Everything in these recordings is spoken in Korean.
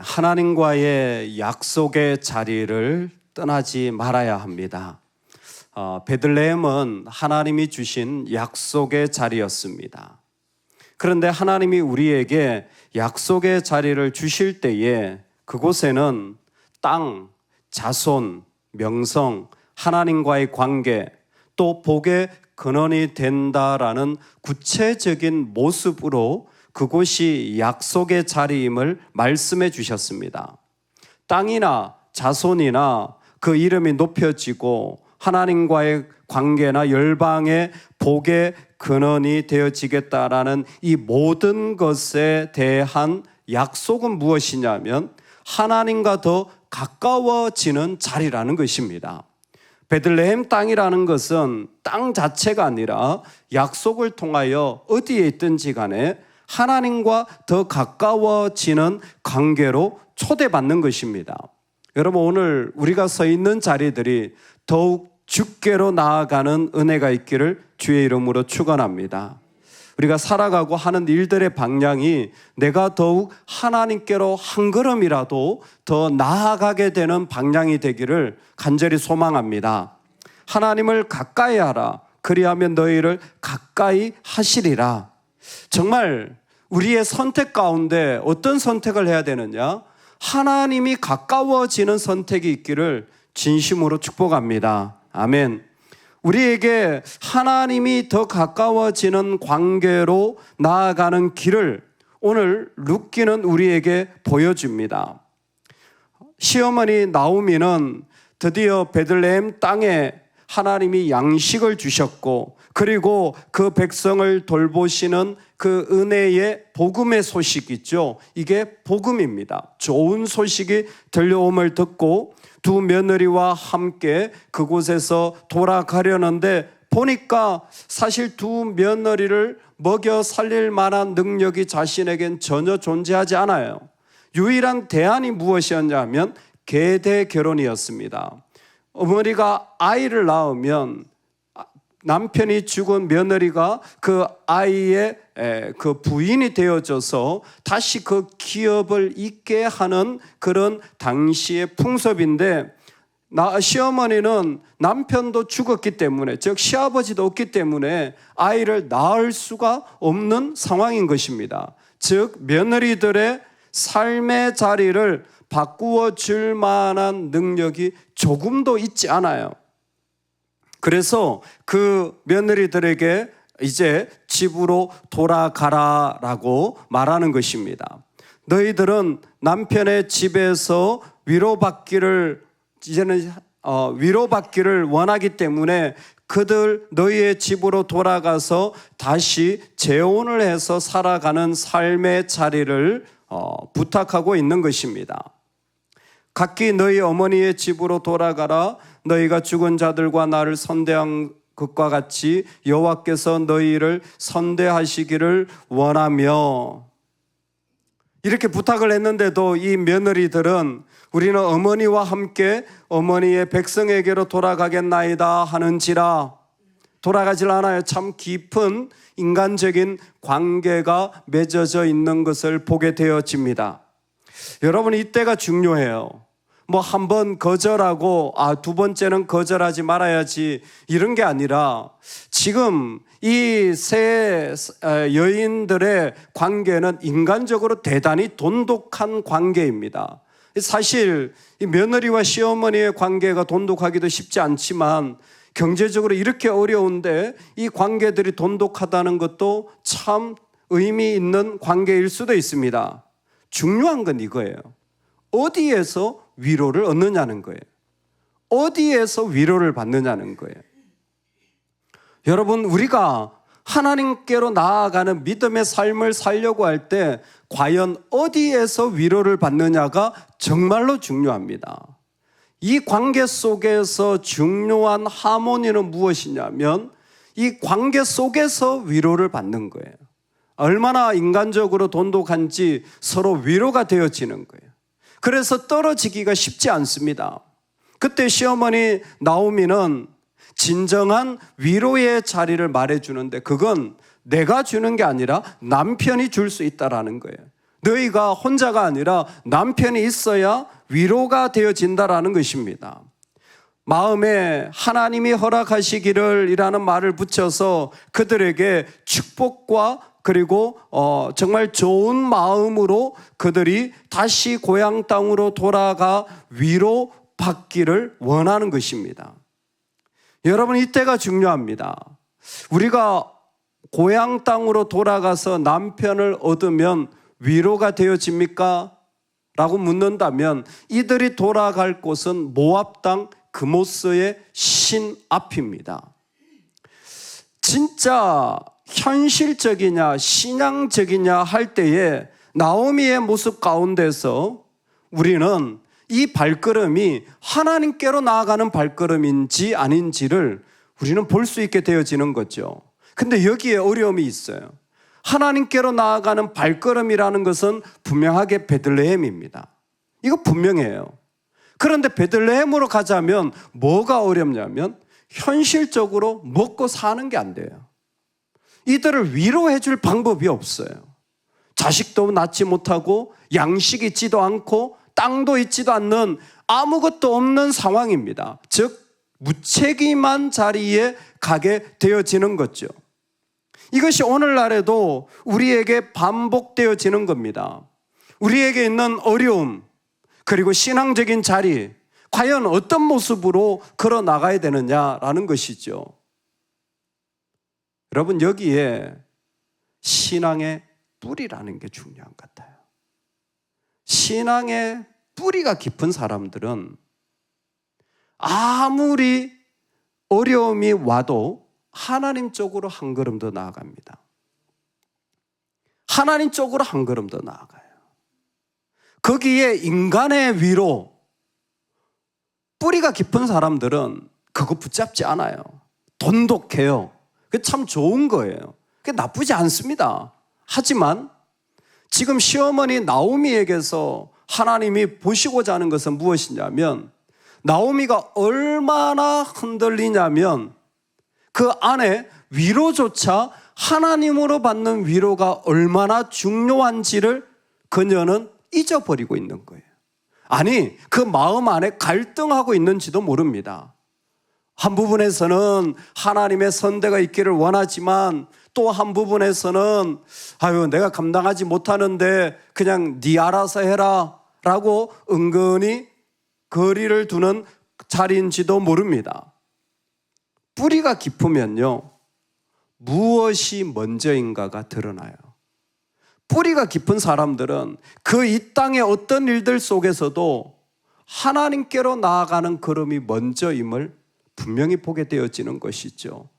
하나님과의 약속의 자리를 떠나지 말아야 합니다. 베들레헴은 하나님이 주신 약속의 자리였습니다. 그런데 하나님이 우리에게 약속의 자리를 주실 때에 그곳에는 땅, 자손, 명성, 하나님과의 관계, 또 복의 근원이 된다라는 구체적인 모습으로 그곳이 약속의 자리임을 말씀해 주셨습니다. 땅이나 자손이나 그 이름이 높여지고 하나님과의 관계나 열방의 복의 근원이 되어지겠다라는 이 모든 것에 대한 약속은 무엇이냐면 하나님과 더 가까워지는 자리라는 것입니다. 베들레헴 땅이라는 것은 땅 자체가 아니라 약속을 통하여 어디에 있든지 간에 하나님과 더 가까워지는 관계로 초대받는 것입니다. 여러분, 오늘 우리가 서 있는 자리들이 더욱 주께로 나아가는 은혜가 있기를 주의 이름으로 축원합니다. 우리가 살아가고 하는 일들의 방향이 내가 더욱 하나님께로 한 걸음이라도 더 나아가게 되는 방향이 되기를 간절히 소망합니다. 하나님을 가까이 하라. 그리하면 너희를 가까이 하시리라. 정말 우리의 선택 가운데 어떤 선택을 해야 되느냐? 하나님이 가까워지는 선택이 있기를 진심으로 축복합니다. 아멘. 우리에게 하나님이 더 가까워지는 관계로 나아가는 길을 오늘 룻기는 우리에게 보여줍니다. 시어머니 나오미는 드디어 베들레헴 땅에 하나님이 양식을 주셨고 그리고 그 백성을 돌보시는 그 은혜의 복음의 소식 있죠. 이게 복음입니다. 좋은 소식이 들려옴을 듣고 두 며느리와 함께 그곳에서 돌아가려는데 보니까 사실 두 며느리를 먹여 살릴 만한 능력이 자신에겐 전혀 존재하지 않아요. 유일한 대안이 무엇이었냐면 계대 결혼이었습니다. 어머니가 아이를 낳으면 남편이 죽은 며느리가 그 아이의 그 부인이 되어져서 다시 그 기업을 잇게 하는 그런 당시의 풍습인데 시어머니는 남편도 죽었기 때문에 즉 시아버지도 없기 때문에 아이를 낳을 수가 없는 상황인 것입니다. 즉 며느리들의 삶의 자리를 바꾸어 줄 만한 능력이 조금도 있지 않아요. 그래서 그 며느리들에게 이제 집으로 돌아가라라고 말하는 것입니다. 너희들은 남편의 집에서 위로받기를 원하기 때문에 너희의 집으로 돌아가서 다시 재혼을 해서 살아가는 삶의 자리를 부탁하고 있는 것입니다. 각기 너희 어머니의 집으로 돌아가라. 너희가 죽은 자들과 나를 선대한 것과 같이 여호와께서 너희를 선대하시기를 원하며 이렇게 부탁을 했는데도 이 며느리들은 우리는 어머니와 함께 어머니의 백성에게로 돌아가겠나이다 하는지라 돌아가질 않아요. 참 깊은 인간적인 관계가 맺어져 있는 것을 보게 되어집니다. 여러분, 이때가 중요해요. 한 번 거절하고 두 번째는 거절하지 말아야지 이런 게 아니라 지금 이 세 여인들의 관계는 인간적으로 대단히 돈독한 관계입니다. 사실 이 며느리와 시어머니의 관계가 돈독하기도 쉽지 않지만 경제적으로 이렇게 어려운데 이 관계들이 돈독하다는 것도 참 의미 있는 관계일 수도 있습니다. 중요한 건 이거예요. 어디에서 위로를 얻느냐는 거예요. 어디에서 위로를 받느냐는 거예요. 여러분, 우리가 하나님께로 나아가는 믿음의 삶을 살려고 할 때 과연 어디에서 위로를 받느냐가 정말로 중요합니다. 이 관계 속에서 중요한 하모니는 무엇이냐면 이 관계 속에서 위로를 받는 거예요. 얼마나 인간적으로 돈독한지 서로 위로가 되어지는 거예요. 그래서 떨어지기가 쉽지 않습니다. 그때 시어머니 나오미는 진정한 위로의 자리를 말해주는데 그건 내가 주는 게 아니라 남편이 줄 수 있다라는 거예요. 너희가 혼자가 아니라 남편이 있어야 위로가 되어진다라는 것입니다. 마음에 하나님이 허락하시기를 이라는 말을 붙여서 그들에게 축복과 그리고 정말 좋은 마음으로 그들이 다시 고향 땅으로 돌아가 위로받기를 원하는 것입니다. 여러분, 이때가 중요합니다. 우리가 고향 땅으로 돌아가서 남편을 얻으면 위로가 되어집니까? 라고 묻는다면 이들이 돌아갈 곳은 모압 땅 그모스의 신 앞입니다. 진짜 현실적이냐 신앙적이냐 할 때에 나오미의 모습 가운데서 우리는 이 발걸음이 하나님께로 나아가는 발걸음인지 아닌지를 우리는 볼 수 있게 되어지는 거죠. 근데 여기에 어려움이 있어요. 하나님께로 나아가는 발걸음이라는 것은 분명하게 베들레헴입니다. 이거 분명해요. 그런데 베들레헴으로 가자면 뭐가 어렵냐면 현실적으로 먹고 사는 게 안 돼요. 이들을 위로해 줄 방법이 없어요. 자식도 낳지 못하고 양식이 있지도 않고 땅도 있지도 않는 아무것도 없는 상황입니다. 즉 무책임한 자리에 가게 되어지는 거죠. 이것이 오늘날에도 우리에게 반복되어지는 겁니다. 우리에게 있는 어려움 그리고 신앙적인 자리, 과연 어떤 모습으로 걸어 나가야 되느냐라는 것이죠. 여러분, 여기에 신앙의 뿌리라는 게 중요한 것 같아요. 신앙의 뿌리가 깊은 사람들은 아무리 어려움이 와도 하나님 쪽으로 한 걸음 더 나아갑니다. 하나님 쪽으로 한 걸음 더 나아가요. 거기에 인간의 위로, 뿌리가 깊은 사람들은 그거 붙잡지 않아요. 돈독해요. 그게 참 좋은 거예요. 그게 나쁘지 않습니다. 하지만 지금 시어머니 나오미에게서 하나님이 보시고자 하는 것은 무엇이냐면 나오미가 얼마나 흔들리냐면 그 안에 위로조차 하나님으로 받는 위로가 얼마나 중요한지를 그녀는 잊어버리고 있는 거예요. 아니, 그 마음 안에 갈등하고 있는지도 모릅니다. 한 부분에서는 하나님의 선대가 있기를 원하지만 또 한 부분에서는 내가 감당하지 못하는데 그냥 네 알아서 해라 라고 은근히 거리를 두는 자리인지도 모릅니다. 뿌리가 깊으면요, 무엇이 먼저인가가 드러나요. 뿌리가 깊은 사람들은 그 이 땅의 어떤 일들 속에서도 하나님께로 나아가는 걸음이 먼저임을 분명히 보게 되어지는 것이죠.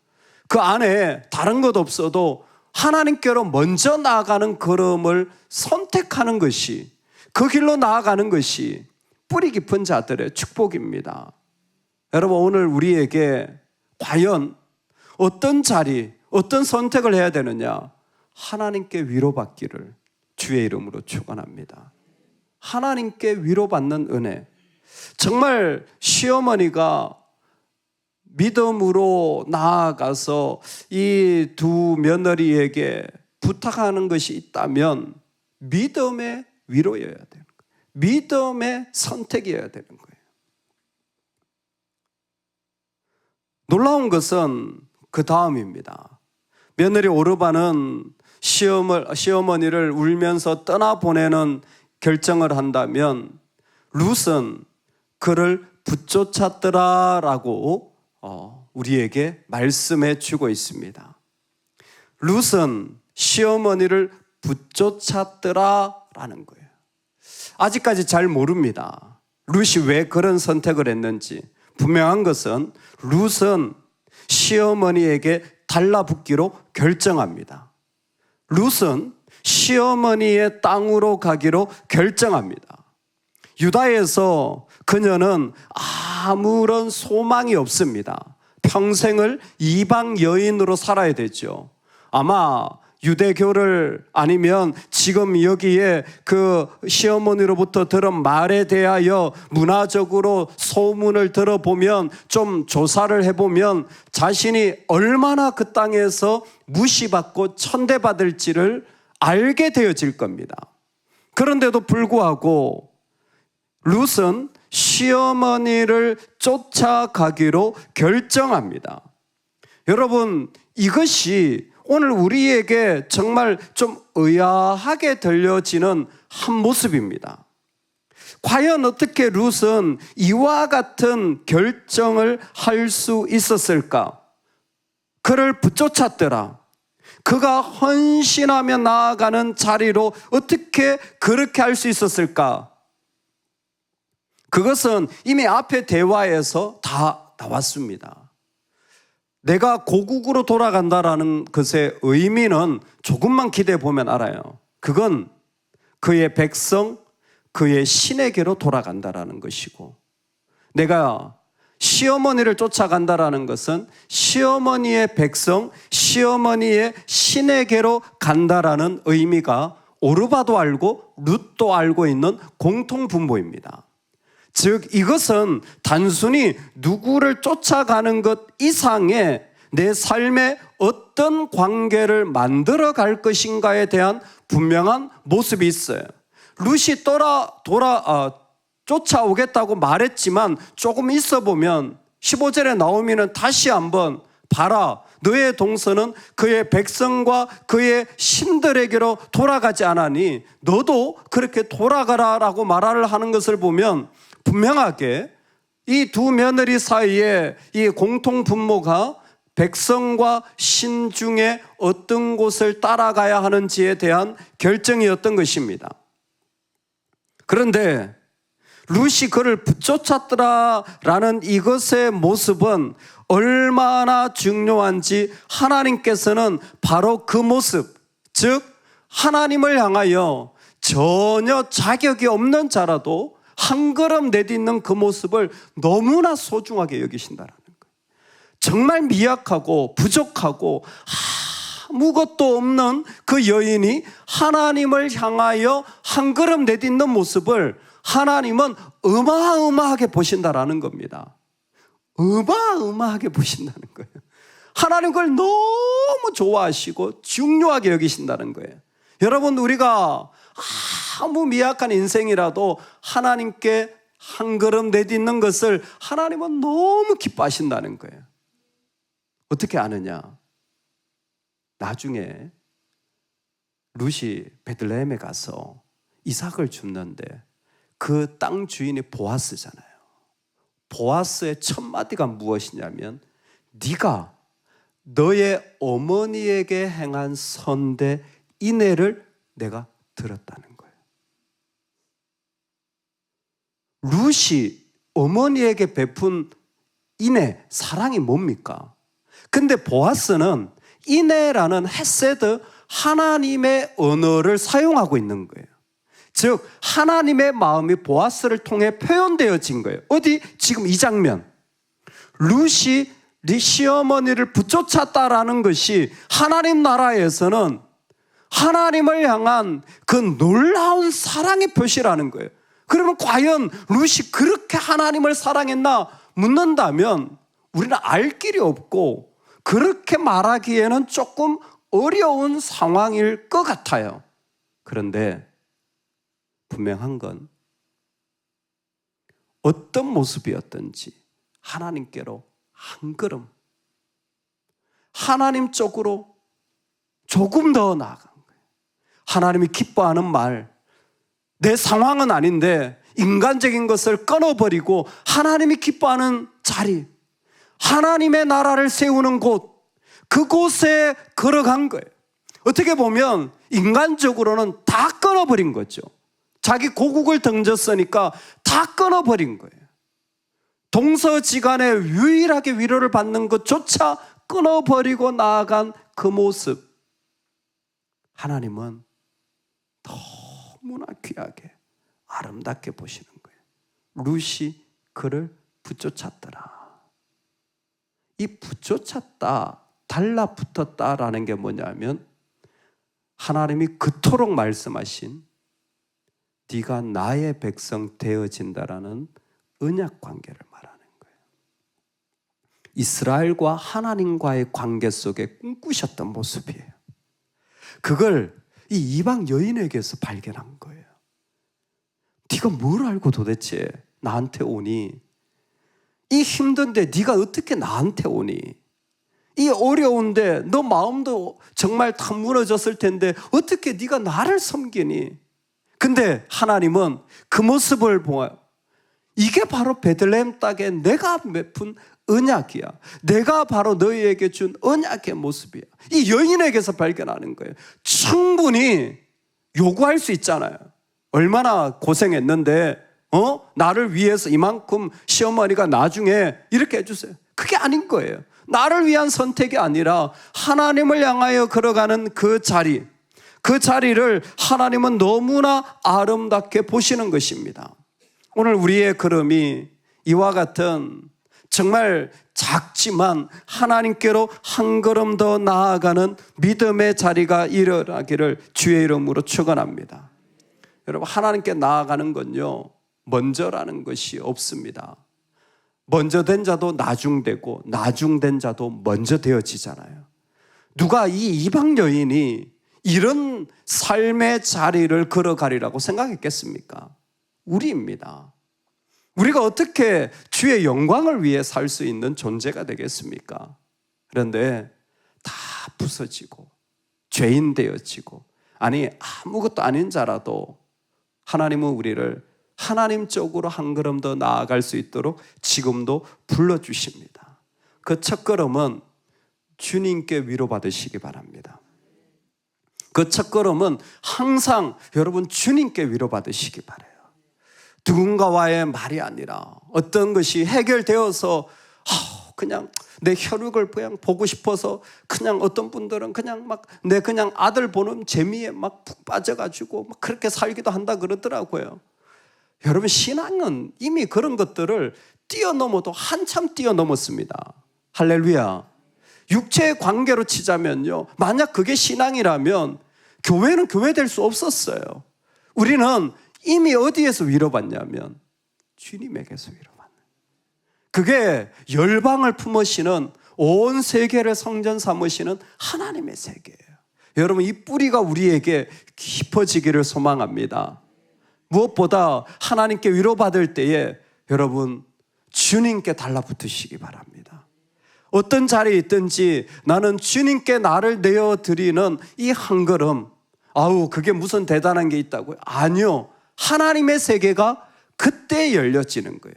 그 안에 다른 것 없어도 하나님께로 먼저 나아가는 걸음을 선택하는 것이, 그 길로 나아가는 것이 뿌리 깊은 자들의 축복입니다. 여러분, 오늘 우리에게 과연 어떤 자리, 어떤 선택을 해야 되느냐? 하나님께 위로받기를 주의 이름으로 축원합니다. 하나님께 위로받는 은혜. 정말 시어머니가 믿음으로 나아가서 이 두 며느리에게 부탁하는 것이 있다면 믿음의 위로여야 되는 거예요. 믿음의 선택이어야 되는 거예요. 놀라운 것은 그 다음입니다. 며느리 오르바는 시어머니를 울면서 떠나보내는 결정을 한다면 룻은 그를 붙쫓았더라라고 우리에게 말씀해 주고 있습니다. 룻은 시어머니를 붙쫓았더라라는 거예요. 아직까지 잘 모릅니다. 룻이 왜 그런 선택을 했는지. 분명한 것은 룻은 시어머니에게 달라붙기로 결정합니다. 룻은 시어머니의 땅으로 가기로 결정합니다. 유다에서 그녀는 아무런 소망이 없습니다. 평생을 이방 여인으로 살아야 되죠. 아마 유대교를 아니면 지금 여기에 그 시어머니로부터 들은 말에 대하여 문화적으로 소문을 들어보면, 좀 조사를 해보면 자신이 얼마나 그 땅에서 무시받고 천대받을지를 알게 되어질 겁니다. 그런데도 불구하고 룻은 시어머니를 쫓아가기로 결정합니다. 여러분, 이것이 오늘 우리에게 정말 좀 의아하게 들려지는 한 모습입니다. 과연 어떻게 룻은 이와 같은 결정을 할 수 있었을까? 그를 붙쫓았더라. 그가 헌신하며 나아가는 자리로 어떻게 그렇게 할 수 있었을까? 그것은 이미 앞의 대화에서 다 나왔습니다. 내가 고국으로 돌아간다라는 것의 의미는 조금만 기대해 보면 알아요. 그건 그의 백성, 그의 신에게로 돌아간다라는 것이고, 내가 시어머니를 쫓아간다라는 것은 시어머니의 백성, 시어머니의 신에게로 간다라는 의미가 오르바도 알고 룻도 알고 있는 공통분모입니다. 즉 이것은 단순히 누구를 쫓아가는 것 이상의 내 삶에 어떤 관계를 만들어 갈 것인가에 대한 분명한 모습이 있어요. 룻이 쫓아오겠다고 말했지만 조금 있어 보면 15절에 나오면 다시 한번 봐라, 너의 동서는 그의 백성과 그의 신들에게로 돌아가지 않으니 너도 그렇게 돌아가라라고 말을 하는 것을 보면 분명하게 이 두 며느리 사이에 이 공통 분모가 백성과 신 중에 어떤 곳을 따라가야 하는지에 대한 결정이었던 것입니다. 그런데 룻이 그를 붙쫓았더라라는 이것의 모습은 얼마나 중요한지 하나님께서는 바로 그 모습, 즉 하나님을 향하여 전혀 자격이 없는 자라도 한 걸음 내딛는 그 모습을 너무나 소중하게 여기신다라는 거예요. 정말 미약하고 부족하고 아무것도 없는 그 여인이 하나님을 향하여 한 걸음 내딛는 모습을 하나님은 어마어마하게 보신다라는 겁니다. 어마어마하게 보신다는 거예요. 하나님 그걸 너무 좋아하시고 중요하게 여기신다는 거예요. 여러분, 우리가 아무 미약한 인생이라도 하나님께 한 걸음 내딛는 것을 하나님은 너무 기뻐하신다는 거예요. 어떻게 아느냐? 나중에 룻이 베들레헴에 가서 이삭을 줍는데 그 땅 주인이 보아스잖아요. 보아스의 첫 마디가 무엇이냐면 네가 너의 어머니에게 행한 선대 인애를 내가 들었다는 거예요. 룻이 어머니에게 베푼 인애, 사랑이 뭡니까? 근데 보아스는 인애라는 헤세드, 하나님의 언어를 사용하고 있는 거예요. 즉 하나님의 마음이 보아스를 통해 표현되어진 거예요. 어디? 지금 이 장면. 룻이 시어머니를 붙쫓았다라는 것이 하나님 나라에서는 하나님을 향한 그 놀라운 사랑의 표시라는 거예요. 그러면 과연 룻이 그렇게 하나님을 사랑했나 묻는다면 우리는 알 길이 없고 그렇게 말하기에는 조금 어려운 상황일 것 같아요. 그런데 분명한 건 어떤 모습이었든지 하나님께로 한 걸음, 하나님 쪽으로 조금 더 나아간 거예요. 하나님이 기뻐하는 말, 내 상황은 아닌데 인간적인 것을 끊어버리고 하나님이 기뻐하는 자리, 하나님의 나라를 세우는 곳, 그곳에 걸어간 거예요. 어떻게 보면 인간적으로는 다 끊어버린 거죠. 자기 고국을 던졌으니까 다 끊어버린 거예요. 동서지간에 유일하게 위로를 받는 것조차 끊어버리고 나아간 그 모습, 하나님은 너무나 귀하게 아름답게 보시는 거예요. 룻이 그를 붙쫓았더라. 이 붙쫓았다, 달라붙었다라는 게 뭐냐면 하나님이 그토록 말씀하신 네가 나의 백성 되어진다라는 언약 관계를 말하는 거예요. 이스라엘과 하나님과의 관계 속에 꿈꾸셨던 모습이에요. 그걸 이 이방 여인에게서 발견한 거예요. 네가 뭘 알고 도대체 나한테 오니? 이 힘든데 네가 어떻게 나한테 오니? 이 어려운데 너 마음도 정말 다 무너졌을 텐데 어떻게 네가 나를 섬기니? 근데 하나님은 그 모습을 보아요. 이게 바로 베들레헴 땅에 내가 베푼 언약이야. 내가 바로 너희에게 준 언약의 모습이야. 이 여인에게서 발견하는 거예요. 충분히 요구할 수 있잖아요. 얼마나 고생했는데 나를 위해서 이만큼 시어머니가 나중에 이렇게 해주세요. 그게 아닌 거예요. 나를 위한 선택이 아니라 하나님을 향하여 걸어가는 그 자리를 하나님은 너무나 아름답게 보시는 것입니다. 오늘 우리의 걸음이 이와 같은 정말 작지만 하나님께로 한 걸음 더 나아가는 믿음의 자리가 일어나기를 주의 이름으로 축원합니다. 여러분, 하나님께 나아가는 건요, 먼저라는 것이 없습니다. 먼저 된 자도 나중되고 나중된 자도 먼저 되어지잖아요. 누가 이 이방 여인이 이런 삶의 자리를 걸어가리라고 생각했겠습니까? 우리입니다. 우리가 어떻게 주의 영광을 위해 살 수 있는 존재가 되겠습니까? 그런데 다 부서지고 죄인 되어지고 아무것도 아닌 자라도 하나님은 우리를 하나님 쪽으로 한 걸음 더 나아갈 수 있도록 지금도 불러주십니다. 그 첫 걸음은 주님께 위로받으시기 바랍니다. 그 첫 걸음은 항상 여러분 주님께 위로받으시기 바라요. 누군가와의 말이 아니라 어떤 것이 해결되어서 그냥 내 혈육을 그냥 보고 싶어서 그냥 어떤 분들은 그냥 내 그냥 아들 보는 재미에 푹 빠져가지고 그렇게 살기도 한다 그러더라고요. 여러분, 신앙은 이미 그런 것들을 뛰어넘어도 한참 뛰어넘었습니다. 할렐루야. 육체의 관계로 치자면요, 만약 그게 신앙이라면 교회는 교회 될 수 없었어요. 우리는 이미 어디에서 위로받냐면 주님에게서 위로받는. 그게 열방을 품으시는, 온 세계를 성전 삼으시는 하나님의 세계예요. 여러분, 이 뿌리가 우리에게 깊어지기를 소망합니다. 무엇보다 하나님께 위로받을 때에 여러분 주님께 달라붙으시기 바랍니다. 어떤 자리에 있든지 나는 주님께 나를 내어드리는 이 한 걸음, 그게 무슨 대단한 게 있다고요? 아니요. 하나님의 세계가 그때 열려지는 거예요.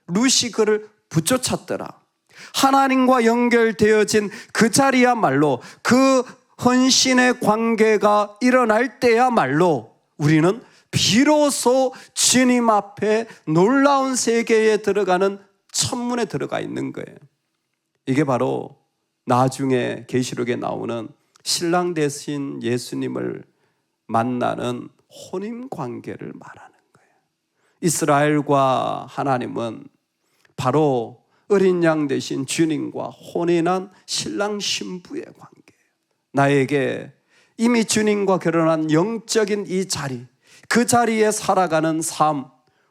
룻이 그를 붙여쳤더라. 하나님과 연결되어진 그 자리야말로, 그 헌신의 관계가 일어날 때야말로 우리는 비로소 주님 앞에 놀라운 세계에 들어가는 천문에 들어가 있는 거예요. 이게 바로 나중에 계시록에 나오는 신랑 되신 예수님을 만나는 혼인 관계를 말하는 거예요. 이스라엘과 하나님은 바로 어린 양 되신 주님과 혼인한 신랑 신부의 관계예요. 나에게 이미 주님과 결혼한 영적인 이 자리, 그 자리에 살아가는 삶,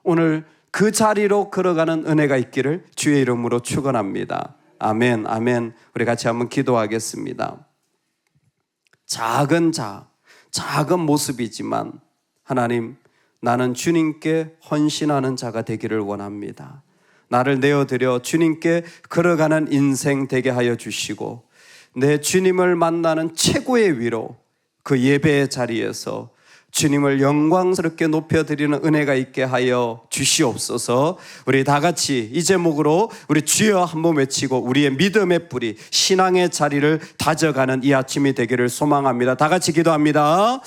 오늘 그 자리로 걸어가는 은혜가 있기를 주의 이름으로 축원합니다. 아멘, 아멘. 우리 같이 한번 기도하겠습니다. 작은 모습이지만 하나님, 나는 주님께 헌신하는 자가 되기를 원합니다. 나를 내어드려 주님께 걸어가는 인생 되게 하여 주시고, 내 주님을 만나는 최고의 위로, 그 예배의 자리에서 주님을 영광스럽게 높여드리는 은혜가 있게 하여 주시옵소서. 우리 다 같이 이 제목으로 우리 주여 한번 외치고 우리의 믿음의 뿌리, 신앙의 자리를 다져가는 이 아침이 되기를 소망합니다. 다 같이 기도합니다.